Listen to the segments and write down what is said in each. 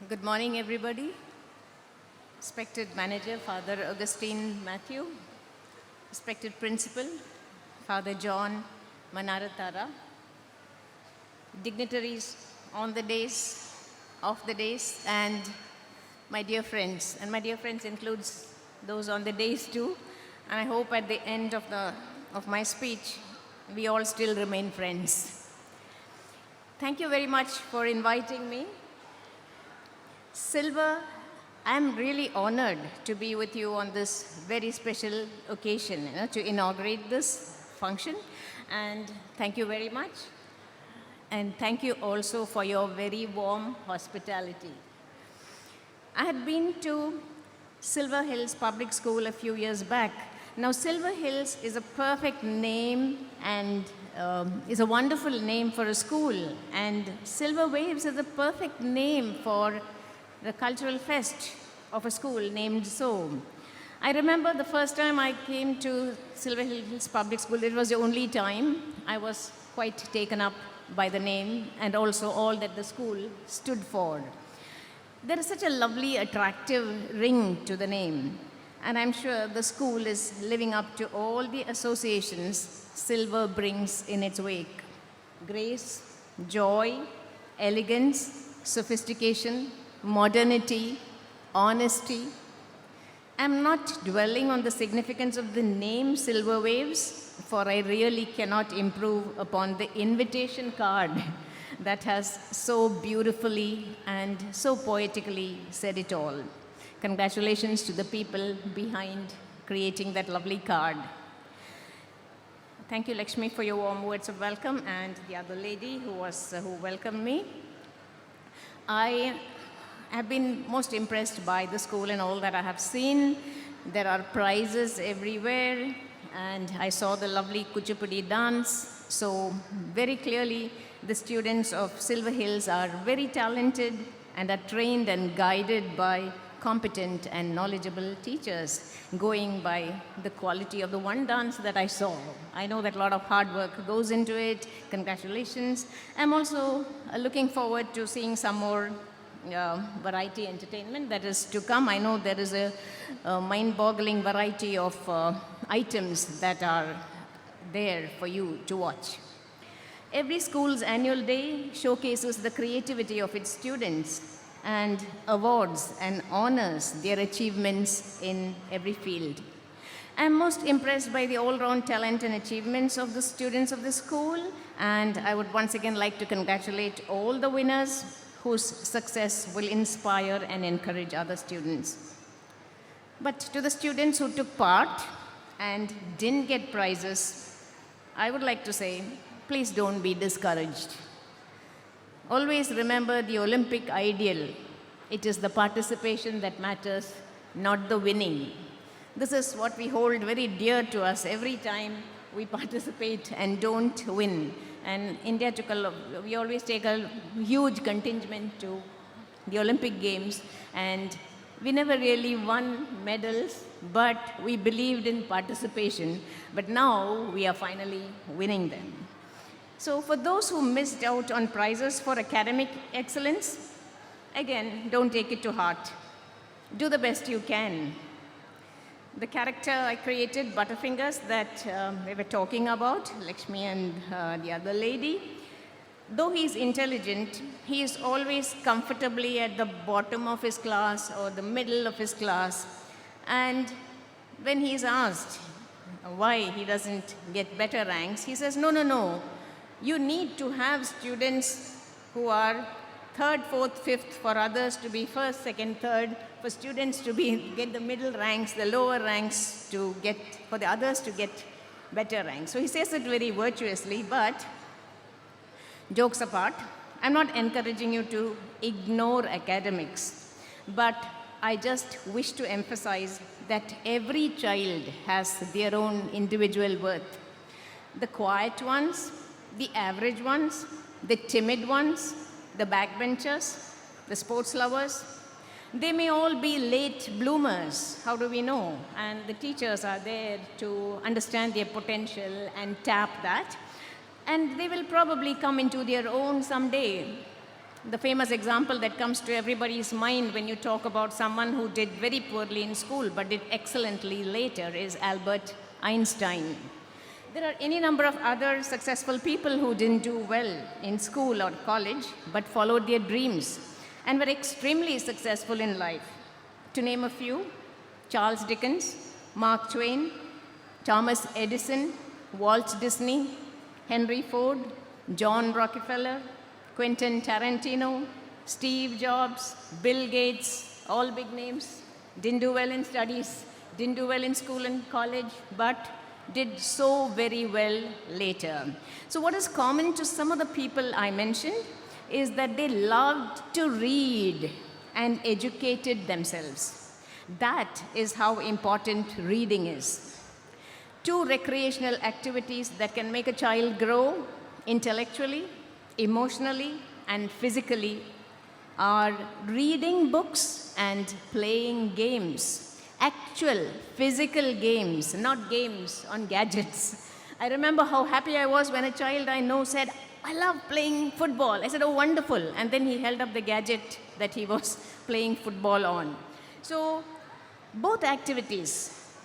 Good morning, everybody. Respected Manager, Father Augustine Matthew. Respected Principal, Father John Manaratara. Dignitaries on the days, off the days, and my dear friends. And my dear friends includes those on the days too. And I hope at the end of my speech, we all still remain friends. Thank you very much for inviting me. Silver, I'm really honored to be with you on this very special occasion, to inaugurate this function. And thank you very much. And thank you also for your very warm hospitality. I had been to Silver Hills Public School a few years back. Now, Silver Hills is a perfect name and is a wonderful name for a school. And Silver Waves is a perfect name for the cultural fest of a school named so. I remember the first time I came to Silver Hills Public School, it was the only time. I was quite taken up by the name and also all that the school stood for. There is such a lovely, attractive ring to the name. And I'm sure the school is living up to all the associations silver brings in its wake. Grace, joy, elegance, sophistication, modernity, honesty. I'm not dwelling on the significance of the name Silver Waves, for I really cannot improve upon the invitation card that has so beautifully and so poetically said it all. Congratulations to the people behind creating that lovely card. Thank you, Lakshmi, for your warm words of welcome, and the other lady who welcomed me. I have been most impressed by the school and all that I have seen. There are prizes everywhere, and I saw the lovely Kuchipudi dance. So very clearly, the students of Silver Hills are very talented and are trained and guided by competent and knowledgeable teachers, going by the quality of the one dance that I saw. I know that a lot of hard work goes into it. Congratulations. I'm also looking forward to seeing some more variety entertainment that is to come. I know there is a mind-boggling variety of items that are there for you to watch. Every school's annual day showcases the creativity of its students and awards and honors their achievements in every field. I'm most impressed by the all-round talent and achievements of the students of the school, and I would once again like to congratulate all the winners whose success will inspire and encourage other students. But to the students who took part and didn't get prizes, I would like to say, please don't be discouraged. Always remember the Olympic ideal. It is the participation that matters, not the winning. This is what we hold very dear to us every time we participate and don't win. And India we always take a huge contingent to the Olympic Games, and we never really won medals, but we believed in participation. But now we are finally winning them. So for those who missed out on prizes for academic excellence, again, don't take it to heart. Do the best you can. The character I created, Butterfingers, that we were talking about, Lakshmi and the other lady, though he's intelligent, he is always comfortably at the bottom of his class or the middle of his class. And when he's asked why he doesn't get better ranks, he says, no. You need to have students who are third, fourth, fifth, for others to be first, second, third, for students to get the middle ranks, the lower ranks for the others to get better ranks. So he says it very virtuously, but jokes apart, I'm not encouraging you to ignore academics, but I just wish to emphasize that every child has their own individual worth. The quiet ones, the average ones, the timid ones, the backbenchers, the sports lovers, they may all be late bloomers. How do we know? And the teachers are there to understand their potential and tap that. And they will probably come into their own someday. The famous example that comes to everybody's mind when you talk about someone who did very poorly in school but did excellently later is Albert Einstein. There are any number of other successful people who didn't do well in school or college but followed their dreams and were extremely successful in life. To name a few, Charles Dickens, Mark Twain, Thomas Edison, Walt Disney, Henry Ford, John Rockefeller, Quentin Tarantino, Steve Jobs, Bill Gates, all big names, didn't do well in studies, didn't do well in school and college, but did so very well later. So what is common to some of the people I mentioned is that they loved to read and educated themselves. That is how important reading is. Two recreational activities that can make a child grow intellectually, emotionally, and physically are reading books and playing games. Actual physical games, not games on gadgets. I remember how happy I was when a child I know said, "I love playing football." I said, "Oh, wonderful." And then he held up the gadget that he was playing football on. So both activities,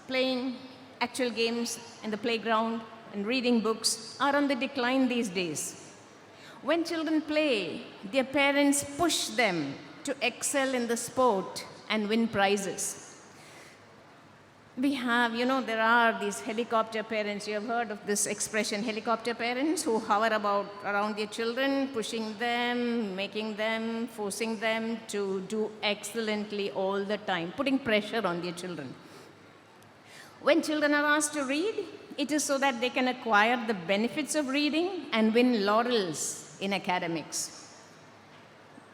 playing actual games in the playground and reading books, are on the decline these days. When children play, their parents push them to excel in the sport and win prizes. We have, there are these helicopter parents. You have heard of this expression, helicopter parents, who hover around their children, pushing them, making them, forcing them to do excellently all the time, putting pressure on their children. When children are asked to read, it is so that they can acquire the benefits of reading and win laurels in academics.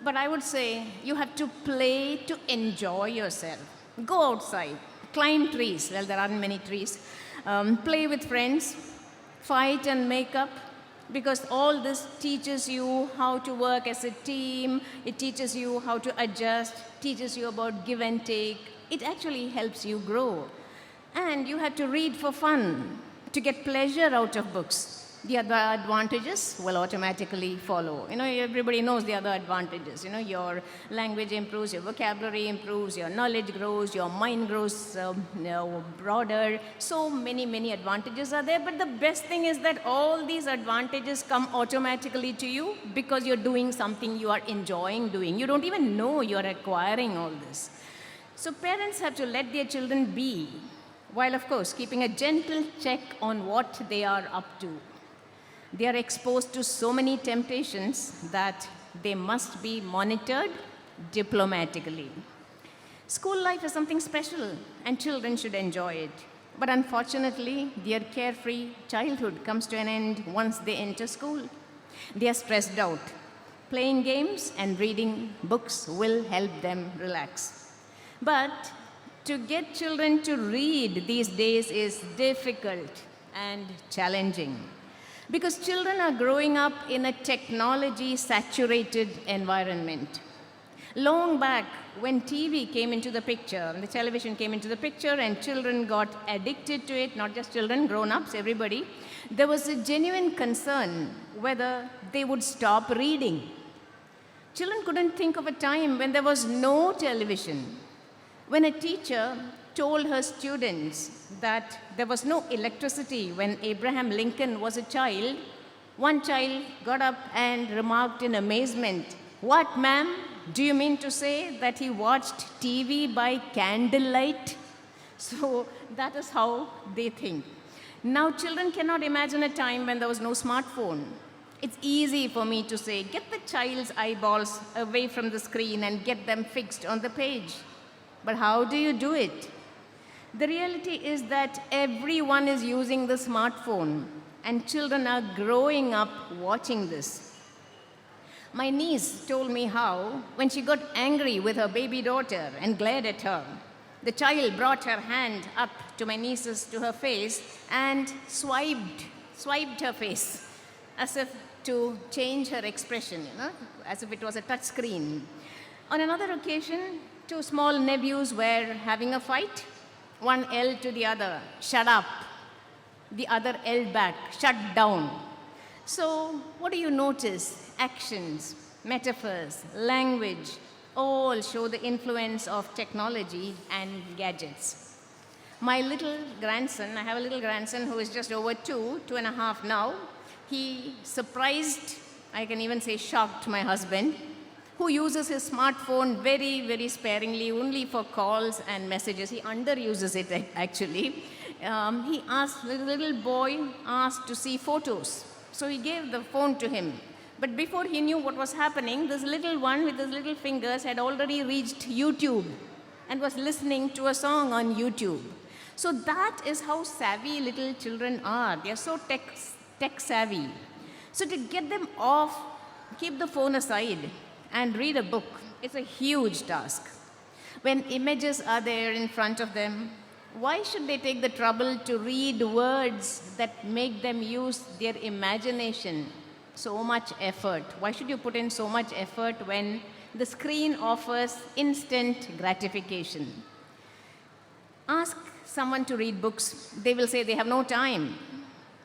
But I would say you have to play to enjoy yourself. Go outside, climb trees. Well, there aren't many trees. Play with friends, fight and make up, because all this teaches you how to work as a team. It teaches you how to adjust, teaches you about give and take. It actually helps you grow. And you have to read for fun, to get pleasure out of books. The other advantages will automatically follow. Everybody knows the other advantages. Your language improves, your vocabulary improves, your knowledge grows, your mind grows broader. So many advantages are there. But the best thing is that all these advantages come automatically to you because you're doing something you are enjoying doing. You don't even know you're acquiring all this. So parents have to let their children be, while of course keeping a gentle check on what they are up to. They are exposed to so many temptations that they must be monitored diplomatically. School life is something special, and children should enjoy it. But unfortunately, their carefree childhood comes to an end once they enter school. They are stressed out. Playing games and reading books will help them relax. But to get children to read these days is difficult and challenging, because children are growing up in a technology-saturated environment. Long back, when TV came into the picture, and the television came into the picture, and children got addicted to it, not just children, grown-ups, everybody, there was a genuine concern whether they would stop reading. Children couldn't think of a time when there was no television. When a teacher told her students that there was no electricity when Abraham Lincoln was a child, one child got up and remarked in amazement, "What, ma'am? Do you mean to say that he watched TV by candlelight?" So that is how they think. Now children cannot imagine a time when there was no smartphone. It's easy for me to say, get the child's eyeballs away from the screen and get them fixed on the page. But how do you do it? The reality is that everyone is using the smartphone, and children are growing up watching this. My niece told me how, when she got angry with her baby daughter and glared at her, the child brought her hand up to her face and swiped her face, as if to change her expression, as if it was a touch screen. On another occasion, two small nephews were having a fight. One yelled to the other, "Shut up." The other yelled back, "Shut down." So what do you notice? Actions. metaphors, language, all show the influence of technology and gadgets. My little grandson, I have a little grandson who is just over 2.5 now. He surprised, I can even say shocked my husband, who uses his smartphone very, very sparingly, only for calls and messages. He underuses it actually. The little boy asked to see photos. So he gave the phone to him. But before he knew what was happening, this little one with his little fingers had already reached YouTube and was listening to a song on YouTube. So that is how savvy little children are. They are so tech savvy. So to get them off, keep the phone aside and read a book, it's a huge task. When images are there in front of them, why should they take the trouble to read words that make them use their imagination? So much effort. Why should you put in so much effort when the screen offers instant gratification? Ask someone to read books. They will say they have no time.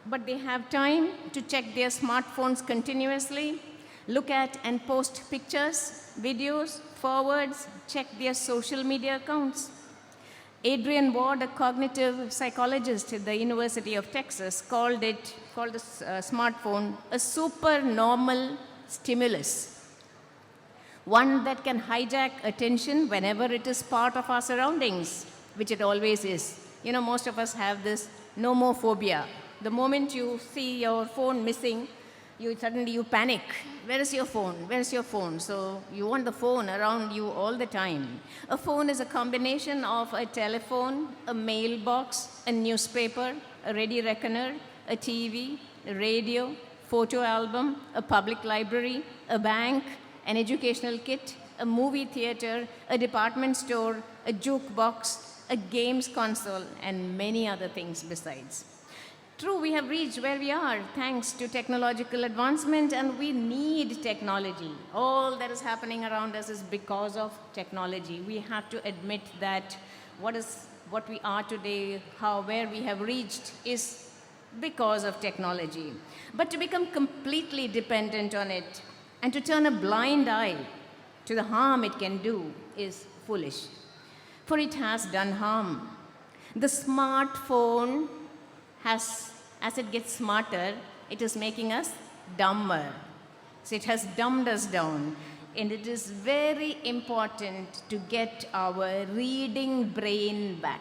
But they have time to check their smartphones continuously, look at and post pictures, videos, forwards, check their social media accounts. Adrian Ward, a cognitive psychologist at the University of Texas, called the smartphone a supernormal stimulus, one that can hijack attention whenever it is part of our surroundings, which it always is. You know, most of us have this nomophobia. The moment you see your phone missing, suddenly you panic. Where is your phone? Where is your phone? So you want the phone around you all the time. A phone is a combination of a telephone, a mailbox, a newspaper, a ready reckoner, a TV, a radio, photo album, a public library, a bank, an educational kit, a movie theater, a department store, a jukebox, a games console, and many other things besides. True, we have reached where we are thanks to technological advancement, and we need technology. All that is happening around us is because of technology. We have to admit that what we are today, where we have reached, is because of technology. But to become completely dependent on it and to turn a blind eye to the harm it can do is foolish. For it has done harm. The smartphone as it gets smarter, it is making us dumber. So it has dumbed us down. And it is very important to get our reading brain back.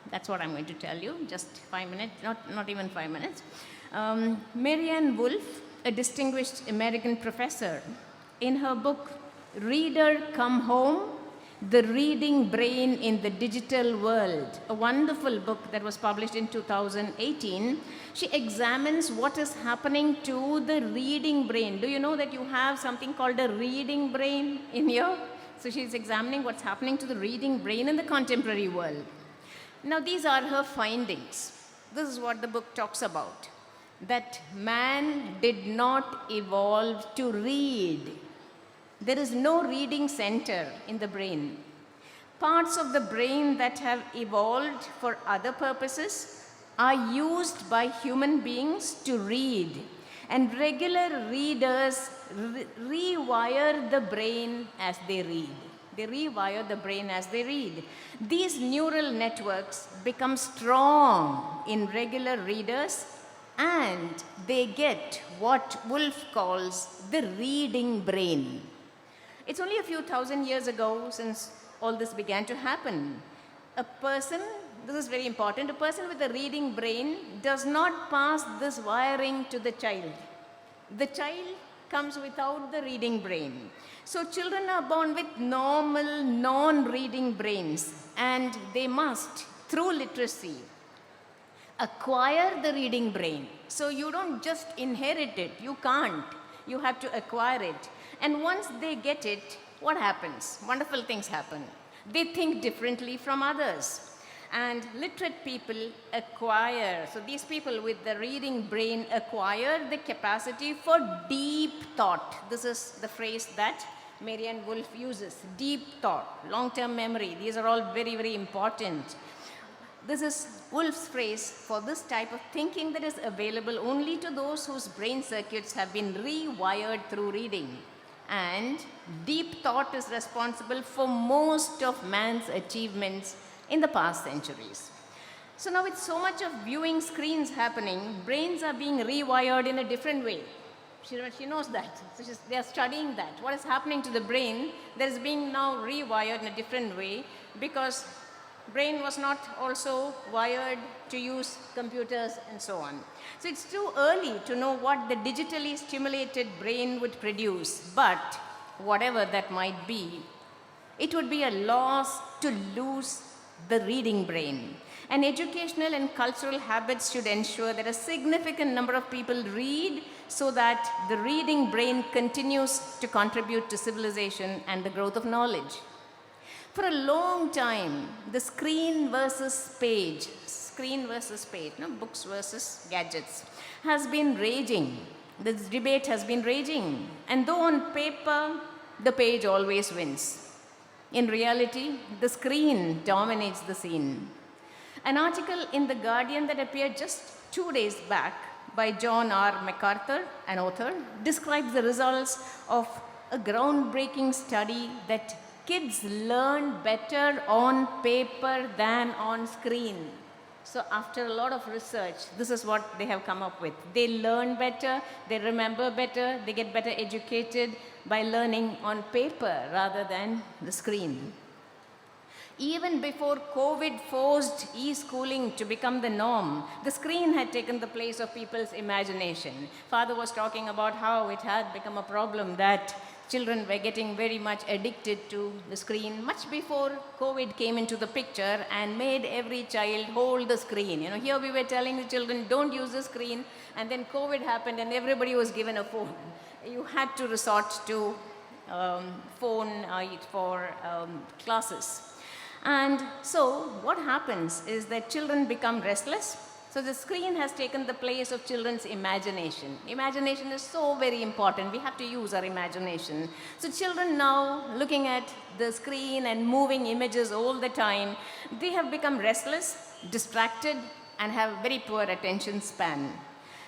That's what I'm going to tell you, just 5 minutes, not even 5 minutes. Marianne Wolf, a distinguished American professor, in her book, Reader Come Home, The Reading Brain in the Digital World, a wonderful book that was published in 2018. She examines what is happening to the reading brain. Do you know that you have something called a reading brain in here? So she's examining what's happening to the reading brain in the contemporary world. Now, these are her findings. This is what the book talks about, that man did not evolve to read. There is no reading center in the brain. Parts of the brain that have evolved for other purposes are used by human beings to read. And regular readers rewire the brain as they read. They rewire the brain as they read. These neural networks become strong in regular readers, and they get what Wolf calls the reading brain. It's only a few thousand years ago since all this began to happen. A person, this is very important, a person with a reading brain does not pass this wiring to the child. The child comes without the reading brain. So children are born with normal, non-reading brains, and they must, through literacy, acquire the reading brain. So you don't just inherit it, you can't. You have to acquire it. And once they get it, what happens? Wonderful things happen. They think differently from others. And literate people acquire, so these people with the reading brain acquire the capacity for deep thought. This is the phrase that Marianne Wolf uses, deep thought, long-term memory. These are all very, very important. This is Wolf's phrase for this type of thinking that is available only to those whose brain circuits have been rewired through reading. and deep thought is responsible for most of man's achievements in the past centuries. So now with so much of viewing screens happening, brains are being rewired in a different way. She knows that. So they are studying that. What is happening to the brain that is being now rewired in a different way, because brain was not also wired to use computers and so on. So it's too early to know what the digitally stimulated brain would produce, but whatever that might be, it would be a loss to lose the reading brain. And educational and cultural habits should ensure that a significant number of people read so that the reading brain continues to contribute to civilization and the growth of knowledge. For a long time, the screen versus page, books versus gadgets, has been raging. This debate has been raging. And though on paper, the page always wins, in reality, the screen dominates the scene. An article in The Guardian that appeared just 2 days back by John R. MacArthur, an author, describes the results of a groundbreaking study that kids learn better on paper than on screen. So after a lot of research, this is what they have come up with. They learn better, they remember better, they get better educated by learning on paper rather than the screen. Even before COVID forced e-schooling to become the norm, the screen had taken the place of people's imagination. Father was talking about how it had become a problem that children were getting very much addicted to the screen much before COVID came into the picture and made every child hold the screen. Here we were telling the children, don't use the screen, and then COVID happened and everybody was given a phone. You had to resort to phone for classes. And so what happens is that children become restless. So the screen has taken the place of children's imagination. Imagination is so very important. We have to use our imagination. So children now, looking at the screen and moving images all the time, they have become restless, distracted, and have very poor attention span.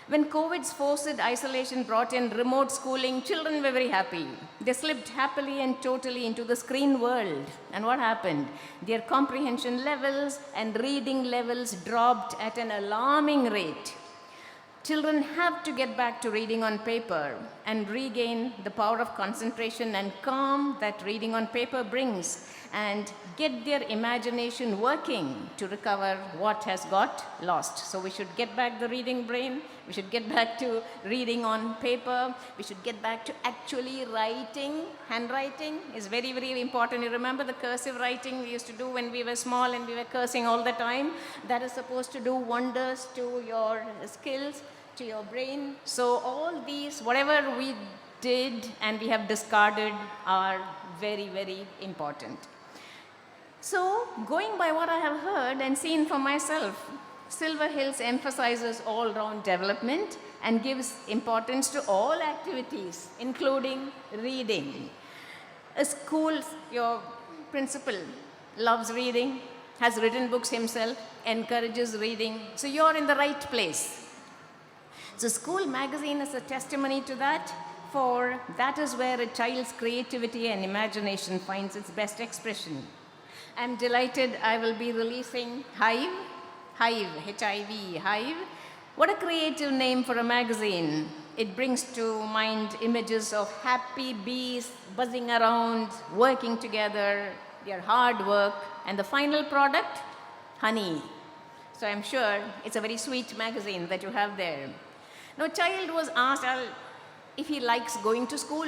When COVID's forced isolation brought in remote schooling, children were very happy. They slipped happily and totally into the screen world. And what happened? Their comprehension levels and reading levels dropped at an alarming rate. Children have to get back to reading on paper and regain the power of concentration and calm that reading on paper brings, and get their imagination working to recover what has got lost. So we should get back the reading brain, we should get back to reading on paper, we should get back to actually writing. Handwriting is very, very important. You remember the cursive writing we used to do when we were small and we were cursing all the time? That is supposed to do wonders to your skills, to your brain. So all these, whatever we did and we have discarded, are very, very important. So, going by what I have heard and seen for myself, Silver Hills emphasizes all-round development and gives importance to all activities, including reading. A school, your principal loves reading, has written books himself, encourages reading, so you're in the right place. So, School Magazine is a testimony to that, for that is where a child's creativity and imagination finds its best expression. I'm delighted I will be releasing Hive, H-I-V, Hive. What a creative name for a magazine. It brings to mind images of happy bees buzzing around, working together, their hard work, and the final product, honey. So I'm sure it's a very sweet magazine that you have there. Now, a child was asked if he likes going to school.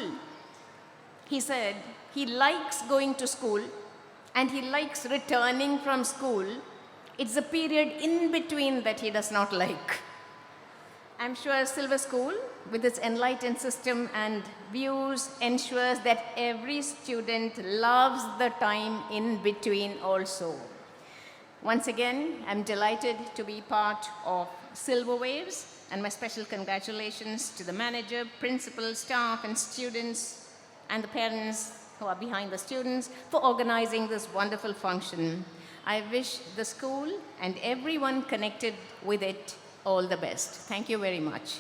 He said he likes going to school and he likes returning from school. It's the period in between that he does not like. I'm sure Silver School, with its enlightened system and views, ensures that every student loves the time in between also. Once again, I'm delighted to be part of Silver Waves, and my special congratulations to the manager, principal, staff, and students, and the parents who are behind the students for organizing this wonderful function. I wish the school and everyone connected with it all the best. Thank you very much.